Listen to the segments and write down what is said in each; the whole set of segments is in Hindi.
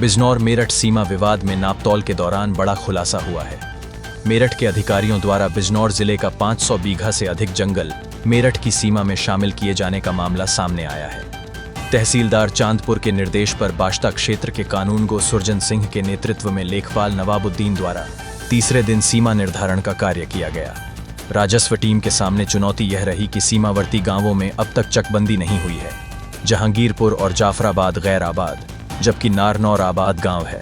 बिजनौर मेरठ सीमा विवाद में नापतौल के दौरान बड़ा खुलासा हुआ है। मेरठ के अधिकारियों द्वारा बिजनौर जिले का 500 बीघा से अधिक जंगल मेरठ की सीमा में शामिल किए जाने का मामला सामने आया है। तहसीलदार चांदपुर के निर्देश पर बाश्ता क्षेत्र के कानूनगो सुरजन सिंह के नेतृत्व में लेखपाल नवाबुद्दीन द्वारा तीसरे दिन सीमा निर्धारण का कार्य किया गया। राजस्व टीम के सामने चुनौती यह रही कि सीमावर्ती गांवों में अब तक चकबंदी नहीं हुई है। जहांगीरपुर और जाफराबाद गैर आबाद, जबकि नारनौर आबाद गांव है।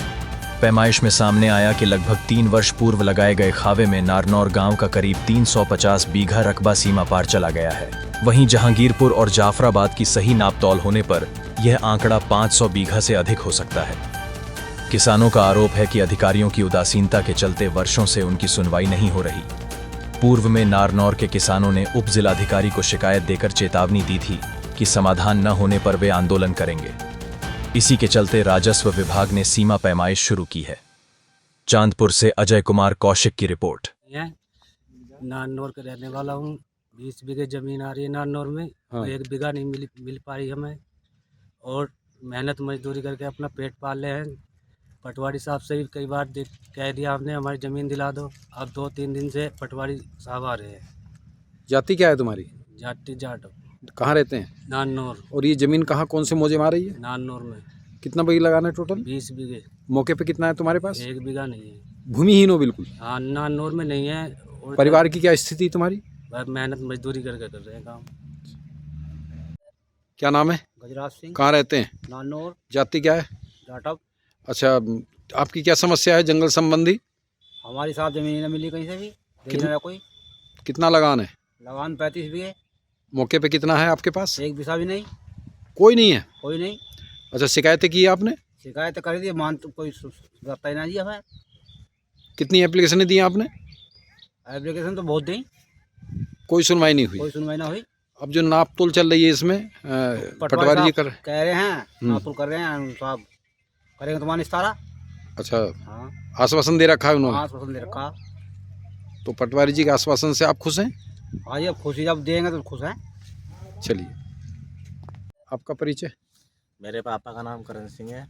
पैमाइश में सामने आया कि लगभग 3 वर्ष पूर्व लगाए गए खावे में नारनौर गांव का करीब 350 बीघा रकबा सीमा पार चला गया है। वहीं जहांगीरपुर और जाफराबाद की सही नापतौल होने पर यह आंकड़ा 500 बीघा से अधिक हो सकता है। किसानों का आरोप है कि अधिकारियों की उदासीनता के चलते वर्षों से उनकी सुनवाई नहीं हो रही। पूर्व में नारनौर के किसानों ने उप जिलाधिकारी को शिकायत देकर चेतावनी दी थी कि समाधान न होने पर वे आंदोलन करेंगे। इसी के चलते राजस्व विभाग ने सीमा पैमाइश शुरू की है। चांदपुर से अजय कुमार कौशिक की रिपोर्ट। नारनौर का रहने वाला हूँ। 20 बीघे जमीन आ रही है नारनौर में। हाँ। 1 बीघा नहीं मिल पाई हमें, और मेहनत मजदूरी करके अपना पेट पाल रहे हैं। पटवारी साहब से भी कई बार कह दिया हमने, हमारी ज़मीन दिला दो। अब 2-3 दिन से पटवारी साहब आ रहे हैं। जाति क्या है तुम्हारी? जाट जाट कहाँ रहते हैं? नारनौर। और ये जमीन कहाँ, कौन से मौजे में आ रही है? नारनौर में कितना बीघा लगाना है टोटल? 20 बीघे। मौके पे कितना है तुम्हारे पास? 1 बीघा नहीं है। भूमिहीन हो बिल्कुल? हाँ, नारनौर में नहीं है। और परिवार की क्या स्थिति तुम्हारी? वह मेहनत मजदूरी करके कर रहे हैं काम। क्या नाम है? गजराज सिंह। कहाँ रहते हैं? नारनौर। जाति क्या है? जाटव। अच्छा, आपकी क्या समस्या है जंगल संबंधी? हमारी साहब ज़मीन नहीं मिली कहीं से भी। कितनी- कोई कितना लगान है? लगान 35 बीघे। मौके पे कितना है आपके पास? 1 बीघा भी नहीं। कोई नहीं है? कोई नहीं। अच्छा, शिकायतें की है आपने? शिकायत कर दी, मान तो कोई सुनता ही ना जी हमें। कितनी एप्लीकेशनें दी हैं आपने? एप्लीकेशन तो बहुत दी, कोई सुनवाई नहीं हुई। कोई सुनवाई ना हुई। अब जो नाप तोल चल रही है इसमें पटवारी जी कर कह रहे हैं, नापुर कर रहे हैं साहब, करेंगे तुम्हारा निस्तारा। अच्छा, हाँ, आश्वासन दे रखा है उन्होंने? हाँ, पसंद दे रखा। तो पटवारी जी के आश्वासन से आप खुश हैं? हाँ जी, अब खुशी जब देंगे तो खुश हैं। चलिए, आपका परिचय? मेरे पापा का नाम करण सिंह है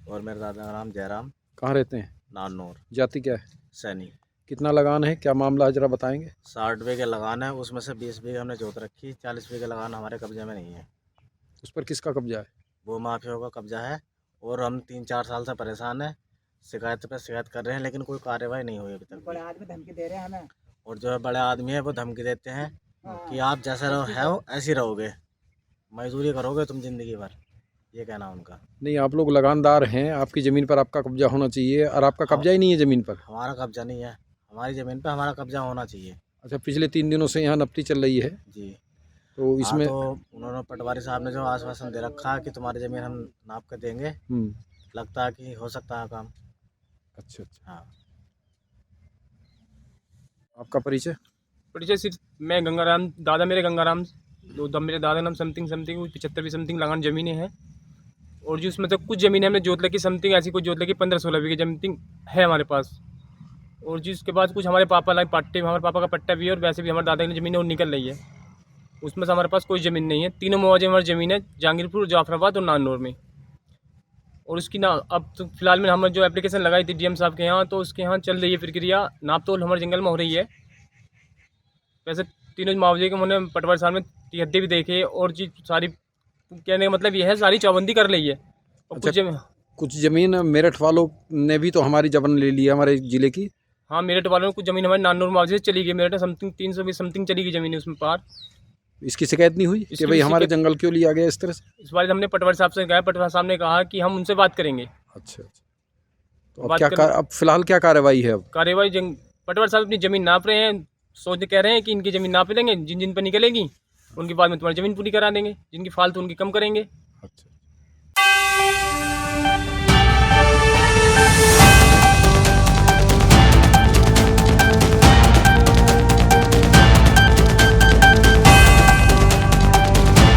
और मेरे दादा का नाम जयराम। कहाँ रहते हैं? नारनौर। जाति क्या है? सैनी। कितना लगान है, क्या मामला है, जरा बताएंगे? 60 बीघे लगान है, उसमें से 20 बीघे हमने जोत रखी। 40 बीघे लगान हमारे कब्जे में नहीं है। उस पर किसका कब्जा है? वो माफियाओं का कब्जा है, और हम 3-4 साल से परेशान हैं। शिकायत पे शिकायत कर रहे हैं, लेकिन कोई कार्रवाई नहीं हुई अभी तक। बड़े आदमी धमकी दे रहे हैं हमें। और जो बड़े आदमी है वो धमकी देते हैं कि आप जैसे हो ऐसे ही रहोगे, मजदूरी करोगे तुम जिंदगी भर। ये कहना उनका। नहीं, आप लोग लगानदार हैं, आपकी ज़मीन पर आपका कब्जा होना चाहिए, और आपका कब्जा ही नहीं है ज़मीन पर। हमारा कब्जा नहीं है, हमारी ज़मीन पे हमारा कब्जा होना चाहिए। अच्छा, पिछले 3 दिनों से यहाँ नपती चल रही है, जी। तो इसमें तो उन्होंने पटवारी साहब ने जो आश्वासन दे रखा है कि तुम्हारी ज़मीन हम नाप कर देंगे, लगता है कि हो सकता है काम। अच्छा अच्छा, हाँ। आपका परिचय? परिचय सिर्फ मैं गंगाराम, दादा मेरे गंगाराम, मेरे दादा नाम समथिंग 75 समथिंग लगान ज़मीनें हैं। और जो उसमें तो कुछ ज़मीनें हमने जोत लगी समथिंग, ऐसी कुछ जोत लगी 15-16 बीघे ज़मीन है हमारे पास। और जिसके बाद कुछ हमारे पापा लाइक पट्टे, हमारे पापा का पट्टा भी है, और वैसे भी हमारे दादा की ज़मीन है और निकल रही है। उसमें से हमारे पास कोई ज़मीन नहीं है। तीनों मुआवजे हमारी ज़मीन है, जहांगीरपुर, जाफराबाद और नारनौर में। और उसकी ना अब तो फिलहाल में हमने जो एप्लीकेशन लगाई थी डीएम साहब के यहाँ, तो उसके यहाँ चल रही है प्रक्रिया। नाप तोल हमारे जंगल में हो रही है। वैसे तीनों मुआवजे के उन्होंने पटवारी साहब ने हद्दे भी देखे, और चीज़ सारी कहने का मतलब यह है सारी चौबंदी कर ली है। और अच्छा, कुछ ज़मीन मेरठ वालों ने भी तो हमारी जबरन ले ली है, हमारे ज़िले की। हाँ, मेरठ वालों ने कुछ ज़मीन हमारे नारनौर मुआवजे से चली गई। मेरठ समथिंग 300 समथिंग चली गई ज़मीन उसमें पार। इसकी शिकायत नहीं हुई कि भाई हमारे जंगल क्यों लिया गया इस तरह से? इस बार हमने पटवारी साहब से कहा, पटवारी साहब ने कहा कि हम उनसे बात करेंगे। अच्छा अच्छा, तो अब क्या अब फिलहाल क्या कार्रवाई है? अब कार्यवाही पटवारी साहब अपनी ज़मीन नाप रहे हैं, सोच कह रहे हैं कि इनकी ज़मीन नाप लेंगे, जिन जिन पर निकलेगी उनके बाद में तुम्हारी ज़मीन पूरी करा देंगे, जिनकी फालतू उनकी कम करेंगे। अच्छा।